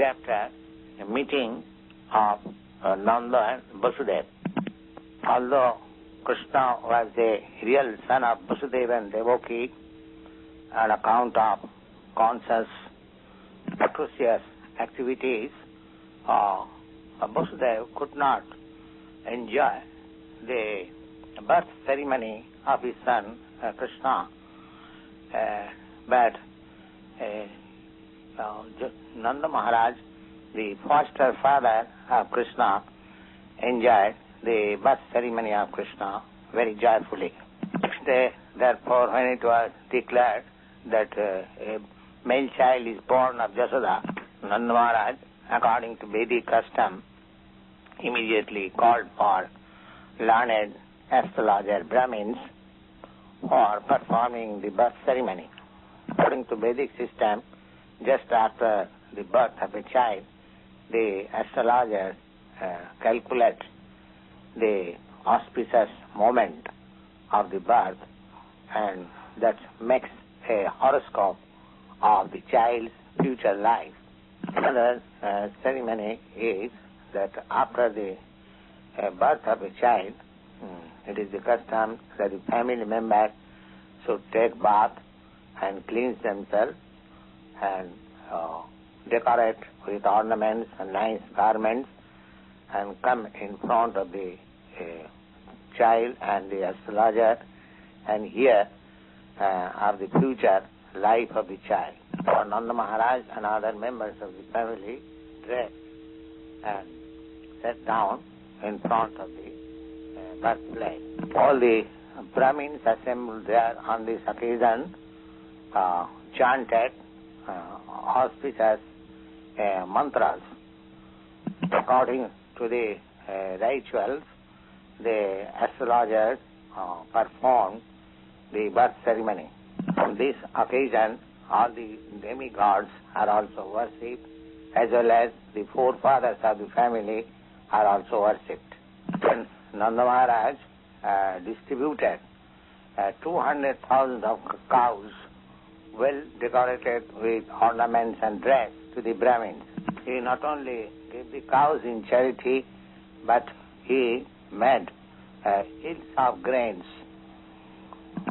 chapter, a meeting of Nanda and Vasudeva. Although Kṛṣṇa was the real son of Vasudeva and Devakī, on account of conscious, atrocious activities, Vasudeva could not enjoy the birth ceremony of his son Kṛṣṇa, but Nanda Mahārāja, the foster father of Kṛṣṇa, enjoyed the birth ceremony of Kṛṣṇa very joyfully. Next day, therefore, when it was declared that a male child is born of Yaśodā, Nanda Mahārāja, according to Vedic custom, immediately called for learned astrologer brāhmaṇas for performing the birth ceremony. According to Vedic system, just after the birth of a child, the astrologers calculate the auspicious moment of the birth, and that makes a horoscope of the child's future life. Another ceremony is that after the birth of a child, it is the custom that the family members should take bath and cleanse themselves and decorate with ornaments and nice garments and come in front of the child and the astrologer and hear of the future life of the child. Nanda Mahārāja and other members of the family dressed and sat down in front of the birthplace. All the brāhmaṇas assembled there on this occasion chanted auspicious mantras. According to the rituals, the astrologers performed the birth ceremony. On this occasion, all the demigods are also worshipped, as well as the forefathers of the family are also worshipped. Then Nanda Mahārāja distributed 200,000 of cows, well decorated with ornaments and dress, to the brāhmaṇas. He not only gave the cows in charity, but he made hills of grains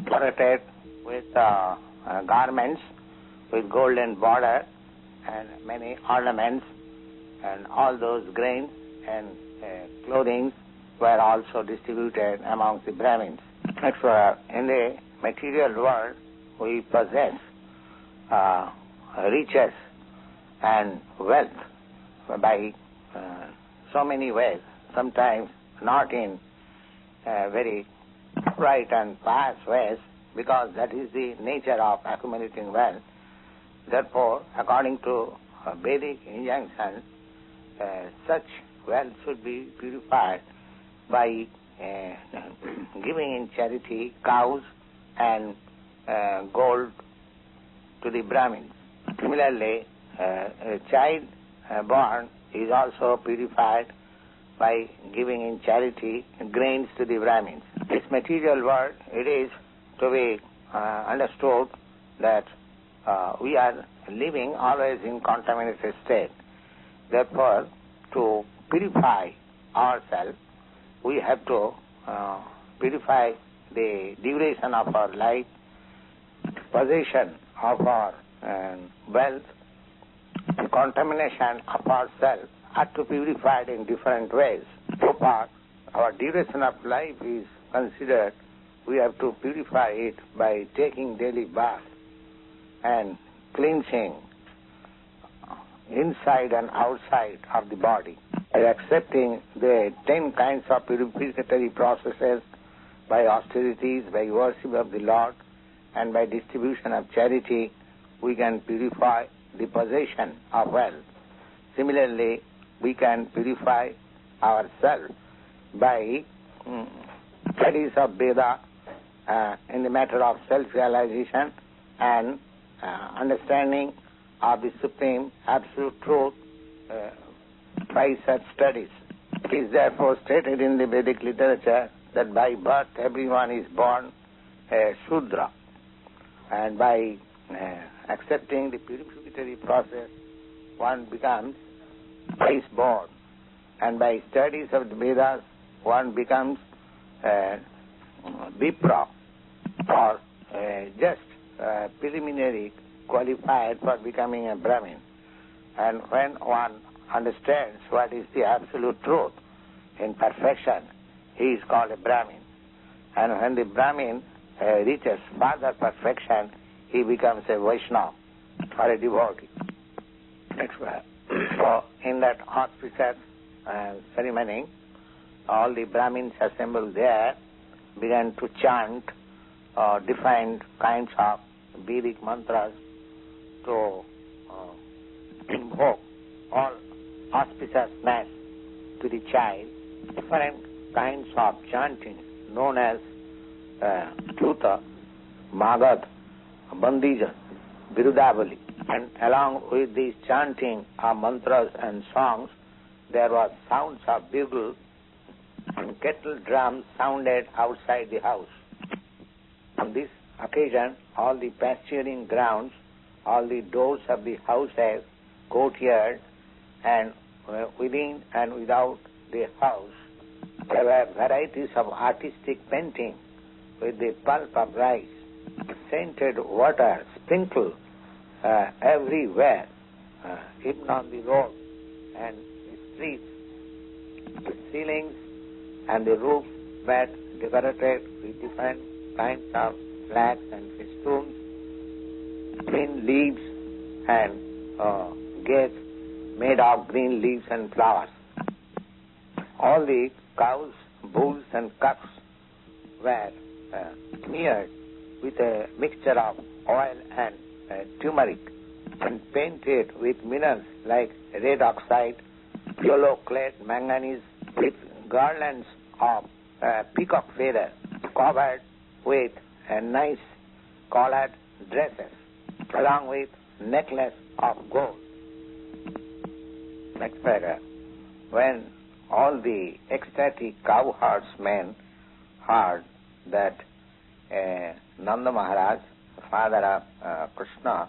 decorated with garments with golden border and many ornaments, and all those grains and clothing were also distributed amongst the brāhmaṇas. In the material world, we possess riches and wealth by so many ways, sometimes not in very upright and pious ways, because that is the nature of accumulating wealth. Therefore, according to Vedic injunction, such wealth should be purified by giving in charity cows and gold to the brāhmaṇas. Similarly, a child born is also purified by giving in charity grains to the brāhmaṇas. This material world, it is to be understood that we are living always in contaminated state. Therefore, to purify ourselves, we have to purify the duration of our life, possession of our wealth, the contamination of ourselves are to be purified in different ways. So far, our duration of life is considered, we have to purify it by taking daily bath and cleansing inside and outside of the body. By accepting the 10 kinds of purificatory processes, by austerities, by worship of the Lord, and by distribution of charity, we can purify the possession of wealth. Similarly, we can purify ourselves by studies of Veda in the matter of self-realization and understanding of the Supreme Absolute Truth by such studies. It is therefore stated in the Vedic literature that by birth everyone is born a Shudra, and by accepting the purificatory process one becomes is born, and by studies of the Vedas one becomes Vipra, or just preliminary qualified for becoming a Brahmin. And when one understands what is the absolute truth in perfection, he is called a Brahmin. And when the Brahmin reaches further perfection, he becomes a Vaishnava or a devotee. That's why. So in that auspicious ceremony, all the Brahmins assembled there began to chant different kinds of Vedic mantras to invoke all auspiciousness to the child. Different kinds of chanting known as Tuta, Magad, Bandija, Virudavali. And along with these chanting of mantras and songs, there was sounds of bugle and kettle drums sounded outside the house. On this occasion, all the pasturing grounds, all the doors of the houses, courtyard, and within and without the house, there were varieties of artistic painting with the pulp of rice, scented water sprinkled everywhere, even on the road and the streets. The ceilings and the roof were decorated with different kinds of flags and festoons, green leaves and gates made of green leaves and flowers. All the cows, bulls and cups were smeared with a mixture of oil and turmeric and painted with minerals like red oxide, yellow clay, manganese, with garlands of peacock feathers covered with nice coloured dresses, along with necklace of gold. Next paragraph. When all the ecstatic cow herdsmen heard that Nanda Mahārāja, father of Kṛṣṇa,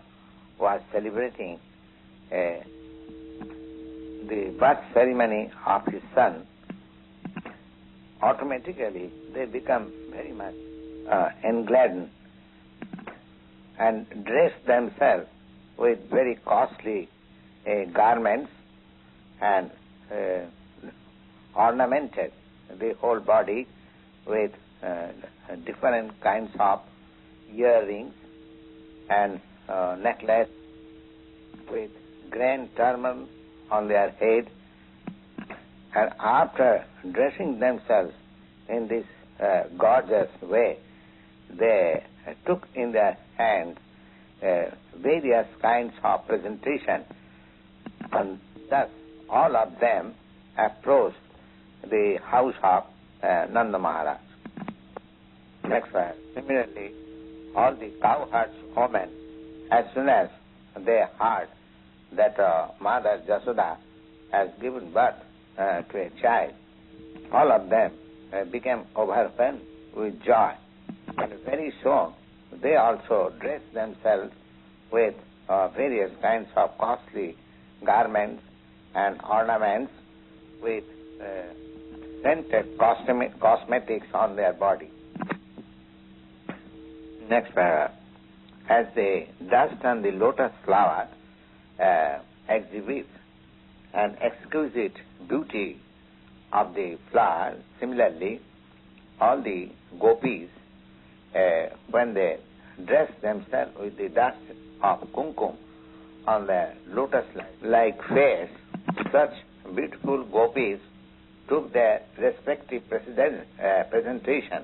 was celebrating the birth ceremony of his son, automatically they become very much engladdened and dress themselves with very costly garments and ornamented the whole body with different kinds of earrings and necklace with grand turban on their head. And after dressing themselves in this gorgeous way, they took in their hands various kinds of presentation, and thus all of them approached the house of Nanda Mahārāja. Next verse. Similarly, all the cowherds women, as soon as they heard that Mother Yaśodā has given birth to a child, all of them became overwhelmed with joy. And very soon, they also dressed themselves with various kinds of costly garments and ornaments with scented cosmetics on their body. Next paragraph. As the dust on the lotus flower exhibits an exquisite beauty of the flower, similarly, all the gopis, when they dress themselves with the dust of kumkum on their lotus-like face, such beautiful gopis took their respective presentation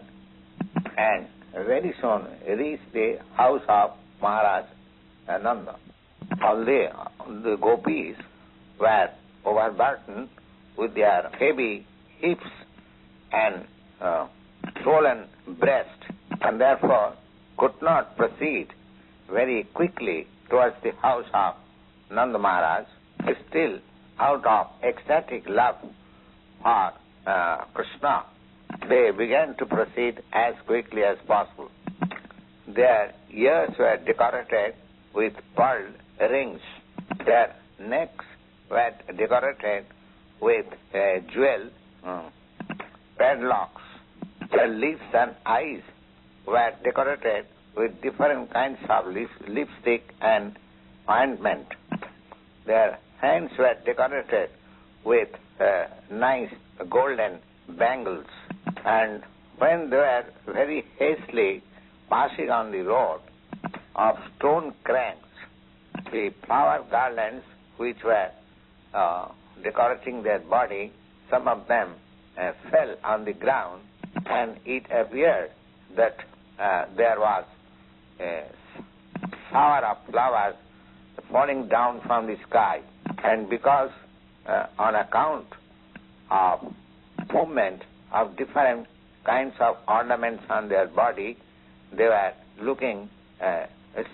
and very soon reached the house of Mahārāja Nanda. All the gopis were overburdened with their heavy hips and swollen breast, and therefore could not proceed very quickly towards the house of Nanda Mahārāja. Still, out of ecstatic love for Kṛṣṇa, they began to proceed as quickly as possible. Their ears were decorated with pearl rings. Their necks were decorated with jewel padlocks. Their lips and eyes were decorated with different kinds of lipstick and ointment. Their hands were decorated with nice golden bangles. And when they were very hastily passing on the road of stone cranks, the flower garlands which were decorating their body, some of them fell on the ground, and it appeared that there was a shower of flowers falling down from the sky. And because on account of movement of different kinds of ornaments on their body, they were looking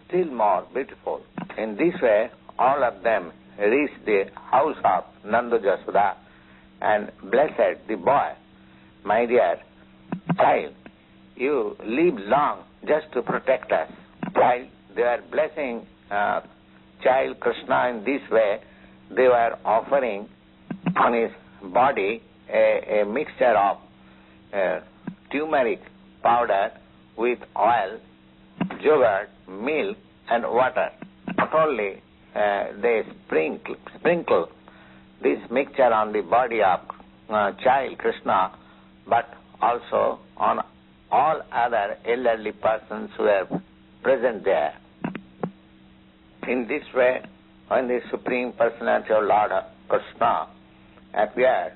still more beautiful. In this way, all of them reached the house of Nanda Yaśodā and blessed the boy. My dear child, you live long just to protect us. While they were blessing child Kṛṣṇa in this way, they were offering on his body a mixture of turmeric powder with oil, yogurt, milk and water. Not only they sprinkle this mixture on the body of child Kṛṣṇa, but also on all other elderly persons who were present there. In this way, when the Supreme Personality of Lord Kṛṣṇa appeared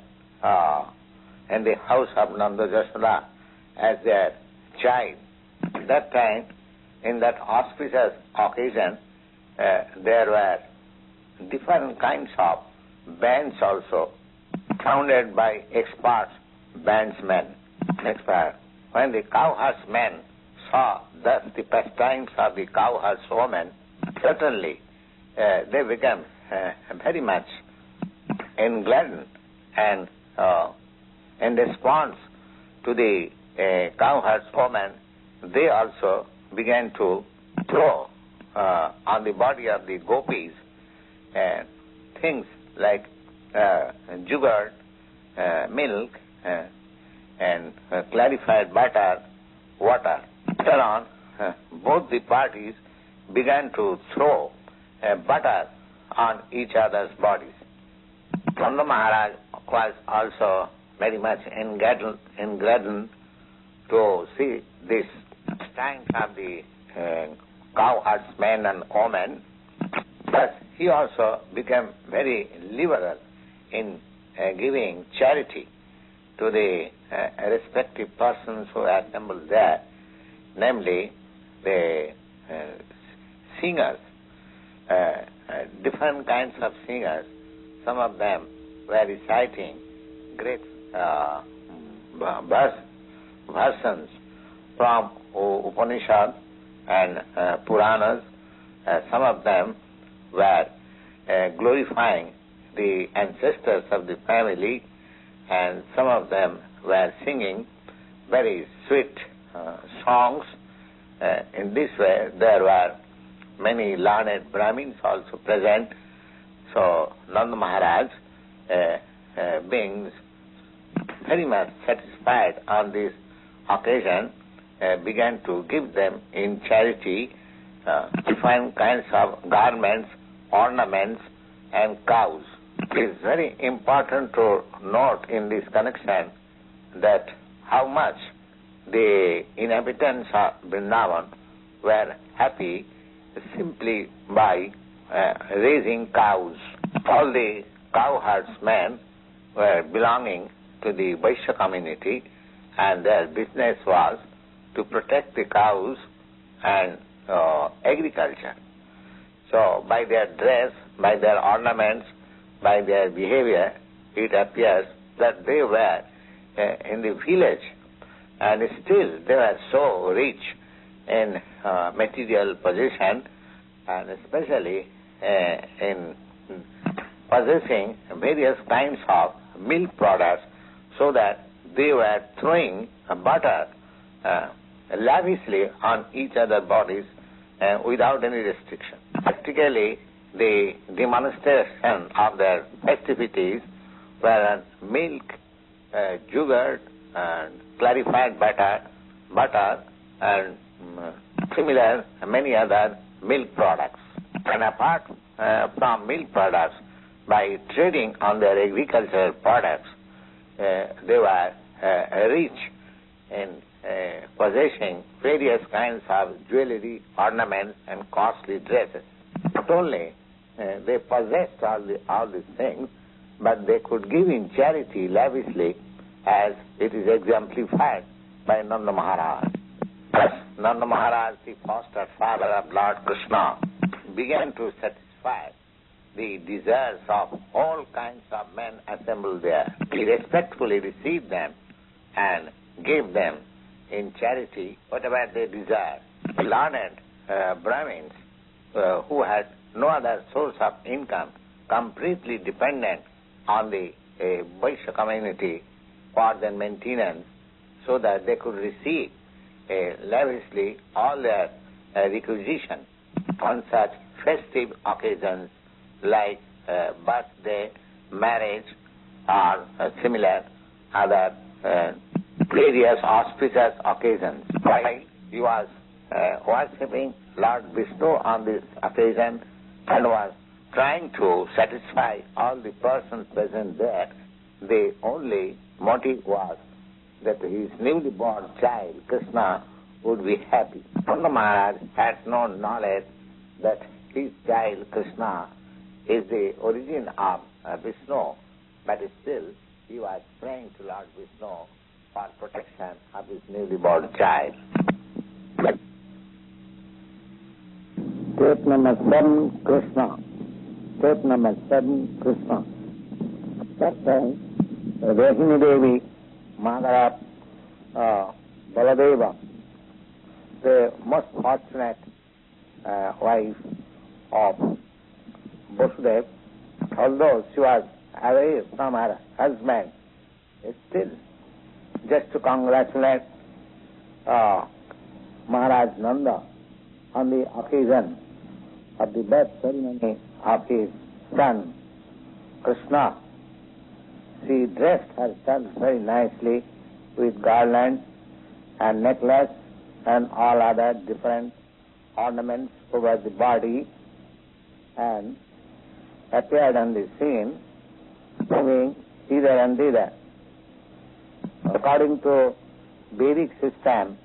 in the house of Nanda Yaśodā as their child, at that time, in that auspicious occasion, there were different kinds of bands also, founded by expert bandsmen. When the cowherdsmen saw thus the pastimes of the cowherdswomen, certainly they became very much engladdened, and in response to the cowherdswoman, they also began to throw on the body of the gopis things like yogurt, milk, and clarified butter, water. Later on, both the parties began to throw butter on each other's bodies. Nanda Mahārāja was also very much engladdened to see this times of the cowherdsmen and women. Thus, he also became very liberal in giving charity to the respective persons who assembled there, namely the singers, different kinds of singers. Some of them were reciting great versions from Upanishad and Puranas. Some of them were glorifying the ancestors of the family, and some of them were singing very sweet songs. In this way, there were many learned Brahmins also present. So Nanda Mahārāja, being very much satisfied on this occasion, began to give them in charity different kinds of garments, ornaments, and cows. It is very important to note in this connection that how much the inhabitants of Vrindavan were happy simply by raising cows. All the cowherdsmen were belonging to the Vaishya community, and their business was to protect the cows and agriculture. So by their dress, by their ornaments, by their behavior, it appears that they were in the village, and still they were so rich in material possession, and especially in possessing various kinds of milk products, so that they were throwing butter lavishly on each other's bodies without any restriction. Practically, the demonstration of their festivities were milk, sugar, and clarified butter, and similar many other milk products. And apart from milk products, by trading on their agricultural products, they were rich in possessing various kinds of jewelry, ornaments, and costly dresses. Not only they possessed all these things, but they could give in charity lavishly, as it is exemplified by Nanda Mahārāja. Thus, Nanda Mahārāja, the foster father of Lord Kṛṣṇa, began to satisfy the desires of all kinds of men assembled there. He respectfully received them and gave them in charity whatever they desired. Learned brāhmaṇas who had no other source of income, completely dependent on the Vaishya community for their maintenance, so that they could receive lavishly all their requisition on such festive occasions like birthday, marriage, or similar other various auspicious occasions. While he was worshipping Lord Vishnu on this occasion and was trying to satisfy all the persons present there, the only motive was that his newly born child, Kṛṣṇa, would be happy. Nanda Mahārāja had no knowledge that his child, Kṛṣṇa, is the origin of Vishnu, but still he was praying to Lord Vishnu for protection of his newly born child. Step number 7, Kṛṣṇa. Step number 7, Kṛṣṇa. That time, Rohini Devi, mother of Baladeva, the most fortunate wife of Vasudeva, although she was away from her husband, still just to congratulate Maharaj Nanda on the occasion of the birth ceremony of his son Kṛṣṇa, she dressed herself very nicely with garlands and necklace and all other different ornaments over the body, and appeared on the scene moving hither and thither. According to Vedic system,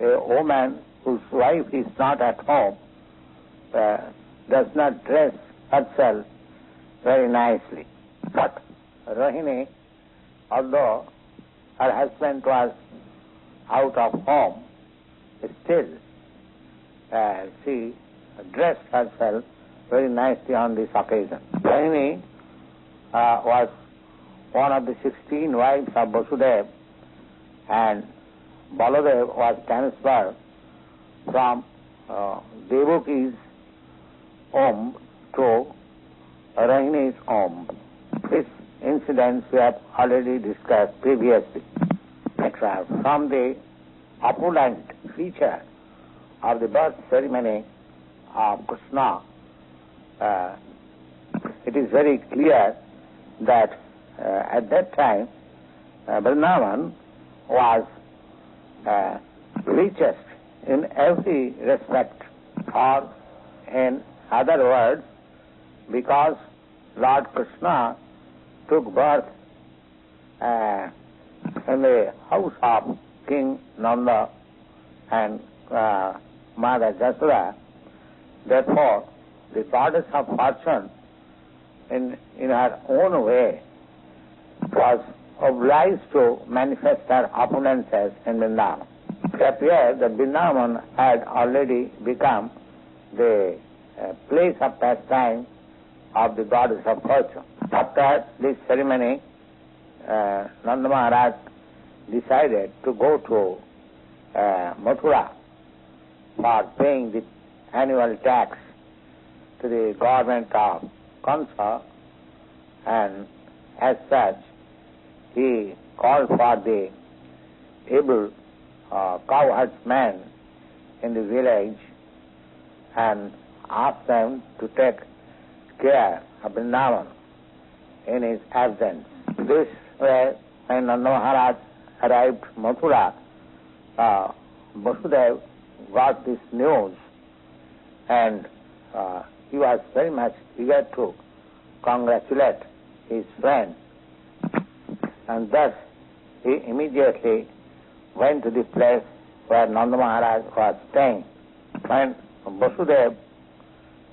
a woman whose wife is not at home does not dress herself very nicely. But Rohini, although her husband was out of home, still she dressed herself very nicely on this occasion. Rohini was one of the 16 wives of Vasudeva, and Baladeva was transferred from Devaki's home to Rohini's home. This incident we have already discussed previously. From the opulent feature of the birth ceremony of Kṛṣṇa, it is very clear that at that time Vrindavan was richest in every respect, or in other words, because Lord Kṛṣṇa took birth in the house of King Nanda and Mother Yaśodā. Therefore, the goddess of fortune, in her own way, was obliged to manifest her opulences in Vrindavan. It appeared that Vrindavan had already become the place of pastime of the goddess of fortune. After this ceremony, Nanda Mahārāja decided to go to Mathura for paying the annual tax to the government of Kaṁsa, and as such he called for the able cowherdsmen in the village and asked them to take care of Vrindavan in his absence. This way, when Nanda Mahārāja arrived Mathura, Vasudeva got this news, and he was very much eager to congratulate his friend, and thus he immediately went to the place where Nanda Mahārāja was staying. When Vasudeva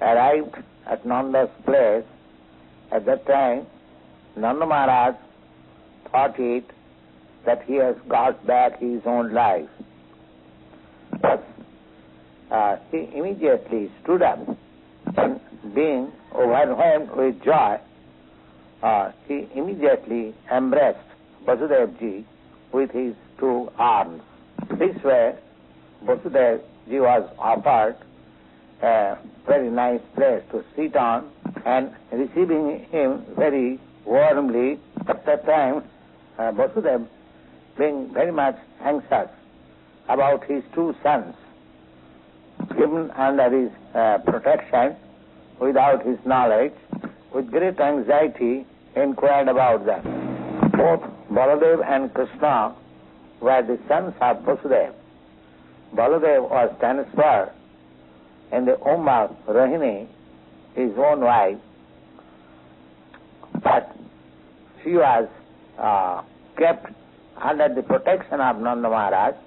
arrived at Nanda's place, at that time Nanda Mahārāja thought it that he has got back his own life. But he immediately stood up, and being overwhelmed with joy, he immediately embraced Vasudeva-ji with his two arms. This way, Vasudeva-ji was offered a very nice place to sit on, and receiving him very warmly. At that time, Vasudeva, being very much anxious about his two sons, given under his protection without his knowledge, with great anxiety inquired about them. Both Baladeva and Kṛṣṇa were the sons of Vasudeva. Baladeva was transferred in the womb of Rohini, his own wife, but she was kept under the protection of Nanda Mahārāja,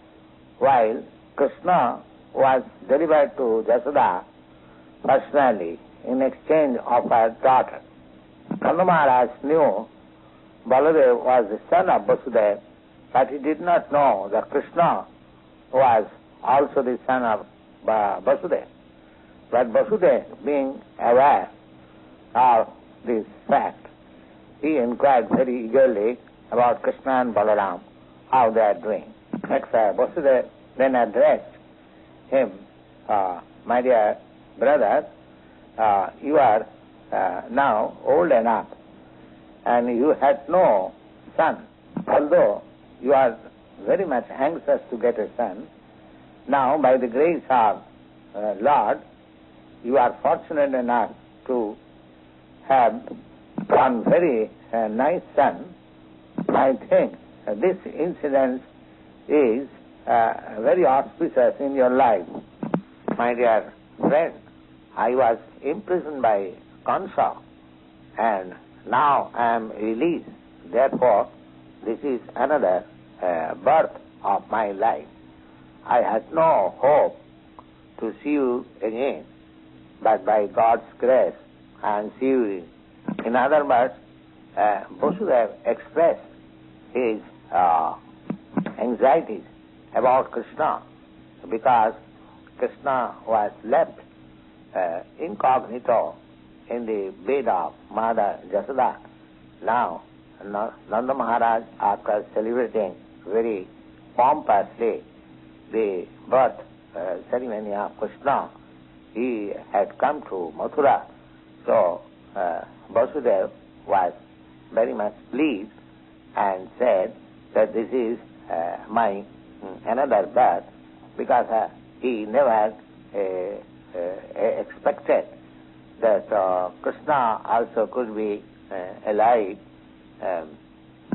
while Kṛṣṇa was delivered to Yaśodā personally in exchange of her daughter. Nanda Mahārāja knew Baladeva was the son of Vasudeva, but he did not know that Kṛṣṇa was also the son of Vasudeva. But Vasudeva, being aware of this fact, he inquired very eagerly about Kṛṣṇa and Balaram, how they are doing. Next, Vasudeva then addressed him, my dear brother, you are now old enough, and you had no son. Although you are very much anxious to get a son, now by the grace of Lord, you are fortunate enough to have one very nice son. I think this incident is very auspicious in your life. My dear friend, I was imprisoned by Kaṁsa, and now I am released. Therefore, this is another birth of my life. I had no hope to see you again, but by God's grace I am seeing you. In other words, Vasudeva expressed his anxieties about Kṛṣṇa, because Kṛṣṇa was left incognito in the bed of Mother Yaśodā. Now, Nanda Mahārāja, after celebrating very pompously the birth ceremony of Kṛṣṇa, he had come to Mathura. So, Vasudeva was very much pleased and said that this is my another birth, because he never expected that Kṛṣṇa also could be alive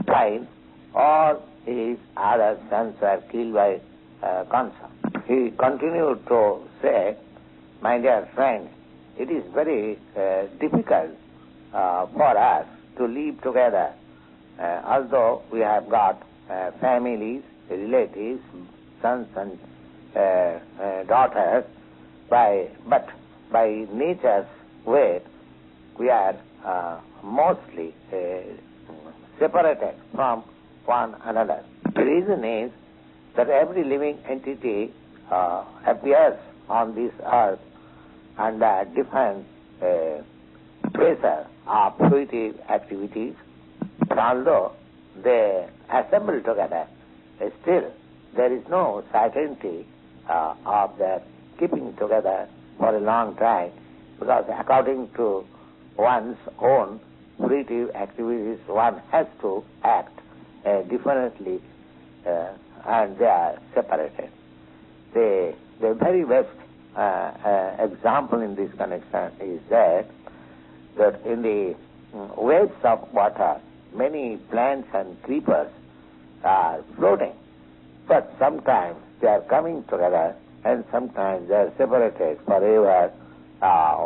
while all his other sons were killed by Kaṁsa. He continued to say, my dear friend, it is very difficult for us to live together, although we have got families, relatives, sons and daughters, but by nature's way we are mostly separated from one another. The reason is that every living entity appears on this earth under different pressure of fruitive activities. Although they assemble together, still there is no certainty of their keeping together for a long time, because according to one's own fruitive activities, one has to act differently, and they are separated. The very best example in this connection is that that in the waves of water, many plants and creepers are floating, but sometimes they are coming together and sometimes they are separated forever.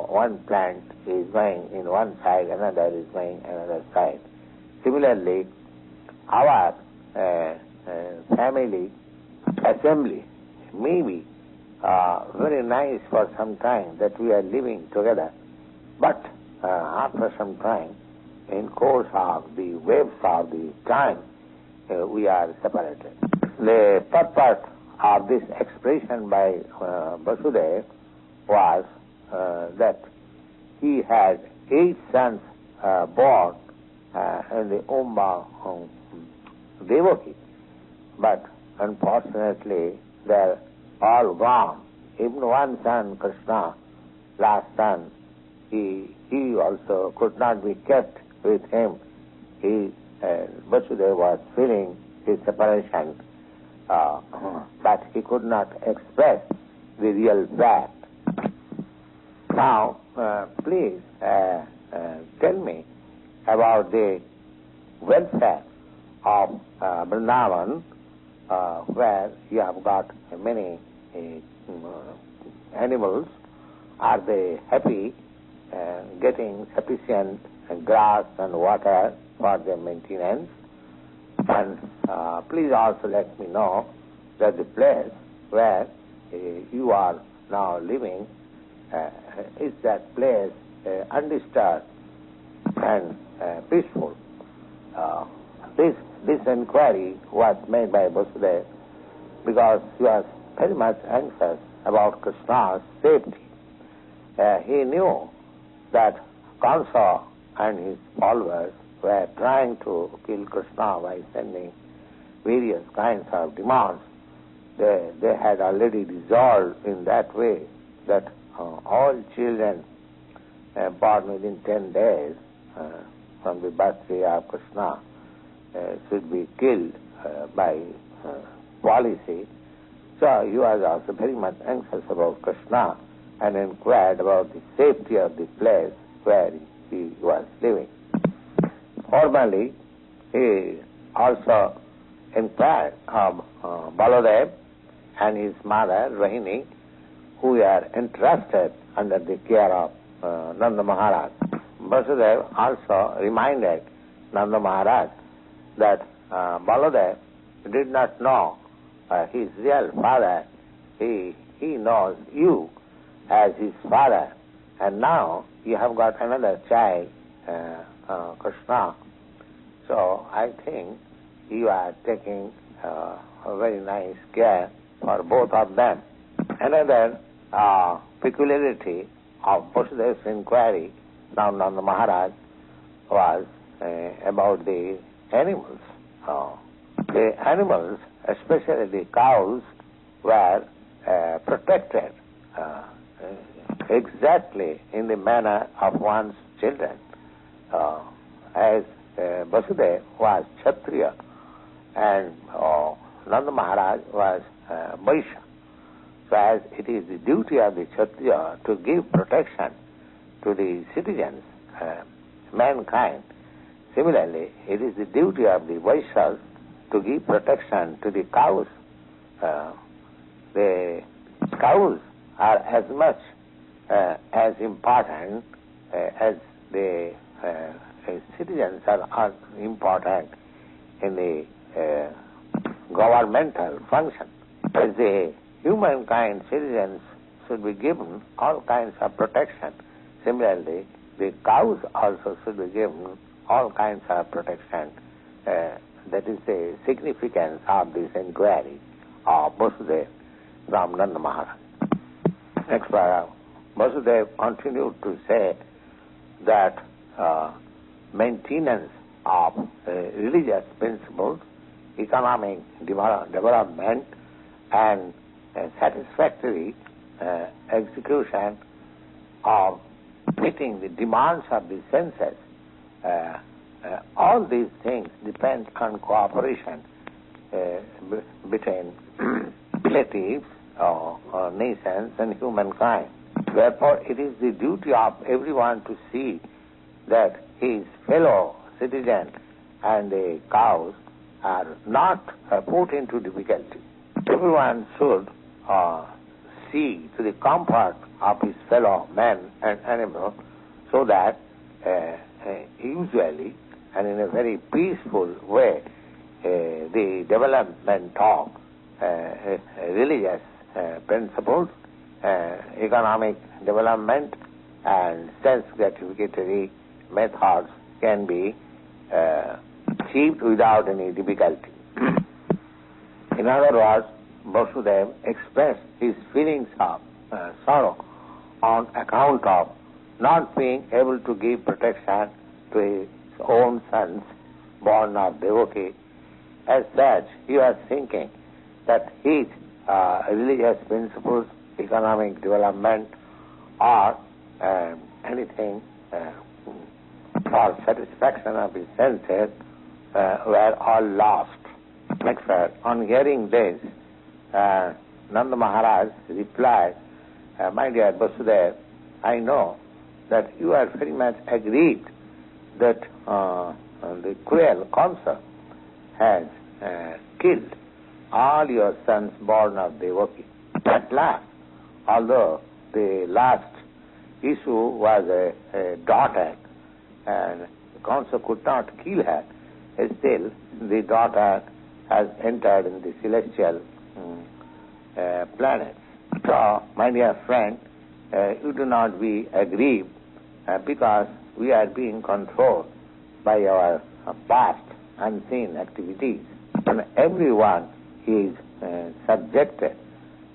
One plant is going in one side, another is going another side. Similarly, our family assembly may be very nice for some time that we are living together, but after some time, in course of the waves of the time, we are separated. The purpose of this expression by Vasudeva was that he had 8 sons born in the womb of Devakī, but unfortunately they are all gone. Even one son, Kṛṣṇa, last son, he also could not be kept with him. Vasudeva was feeling his separation, but he could not express the real fact. Now, please tell me about the welfare of Vrindavan, where you have got many animals. Are they happy getting sufficient grass and water for their maintenance? And please also let me know that the place where you are now living, is that place undisturbed and peaceful? This inquiry was made by Vasudeva because he was very much anxious about Krishna's safety. He knew that Kaṁsa and his followers were trying to kill Krishna by sending various kinds of demands. They had already resolved in that way that all children born within 10 days from the birthday of Krishna should be killed by policy. So he was also very much anxious about Krishna and inquired about the safety of the place where he was living. Formally, he also inquired of Balodeva and his mother, Rahini, who were entrusted under the care of Nanda Mahārāja. Vasudeva also reminded Nanda Mahārāja that Balodeva did not know his real father. He knows you as his father, and now you have got another child, Kṛṣṇa. So I think you are taking a very nice care for both of them. Another peculiarity of Vasudeva's inquiry from Nanda Mahārāja was about the animals. The animals, especially the cows, were protected exactly in the manner of one's children. As Vasudeva was Kshatriya and Nanda Mahārāja was Vaishya. So as it is the duty of the Kshatriya to give protection to the citizens, mankind, similarly it is the duty of the Vaishyas to give protection to the cows. The cows are as much as important as the citizens are important in the governmental function. As the humankind, citizens should be given all kinds of protection. Similarly, the cows also should be given all kinds of protection. That is the significance of this inquiry of Vasudeva from Nanda Mahārāja. Next paragraph. Vasudeva continued to say that maintenance of religious principles, economic development, and satisfactory execution of meeting the demands of the senses, all these things depend on cooperation between relatives or nations and humankind. Therefore, it is the duty of everyone to see that his fellow citizens and the cows are not put into difficulty. Everyone should see to the comfort of his fellow men and animals, so that usually and in a very peaceful way the development of religious principles, economic development and self-gratificatory methods can be achieved without any difficulty. In other words, Vasudeva expressed his feelings of sorrow on account of not being able to give protection to his own sons born of Devakī. As such, he was thinking that his religious principles, economic development, or anything for satisfaction of his senses were all lost. Next, on hearing this, Nanda Mahārāja replied, "My dear Vasudeva, I know that you are very much aggrieved that the cruel Kaṁsa has killed all your sons born of Devakī. At last, although the last issue was a daughter, and Kaṁsa could not kill her, still the daughter has entered in the celestial planets. So, my dear friend, you do not be aggrieved because we are being controlled by our past unseen activities. And everyone is subjected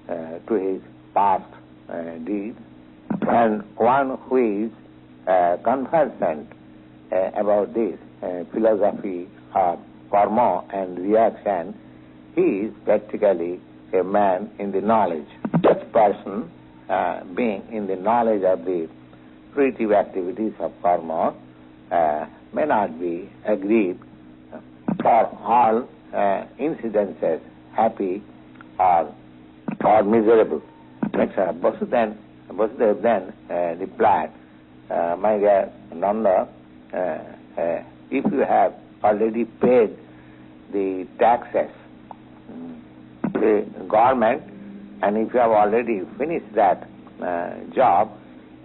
to his past deeds. And one who is conversant about this philosophy of karma and reaction, he is practically a man in the knowledge. Such person, being in the knowledge of the fruitive activities of karma, may not be aggrieved for all incidences, happy or miserable." Next, Vasudeva then replied, "My dear Nanda, if you have already paid the taxes to the government, and if you have already finished that job,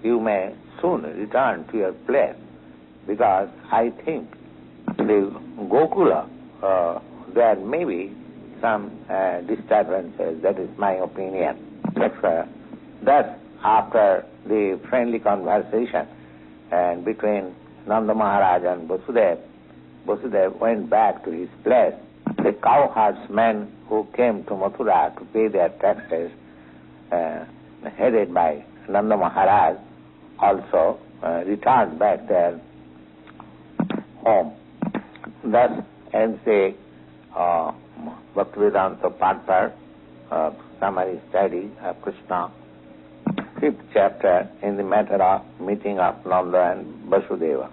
you may soon return to your place, because I think the Gokula, there may be some disturbances. That is my opinion." Thus, after the friendly conversation between Nanda Mahārāja and Vasudeva went back to his place. The cowherdsmen who came to Mathura to pay their taxes, headed by Nanda Mahārāja, also returned back their home. Thus ends the Bhaktivedanta Part summary study of Kṛṣṇa, 5th chapter in the matter of meeting of Nanda and Vasudeva.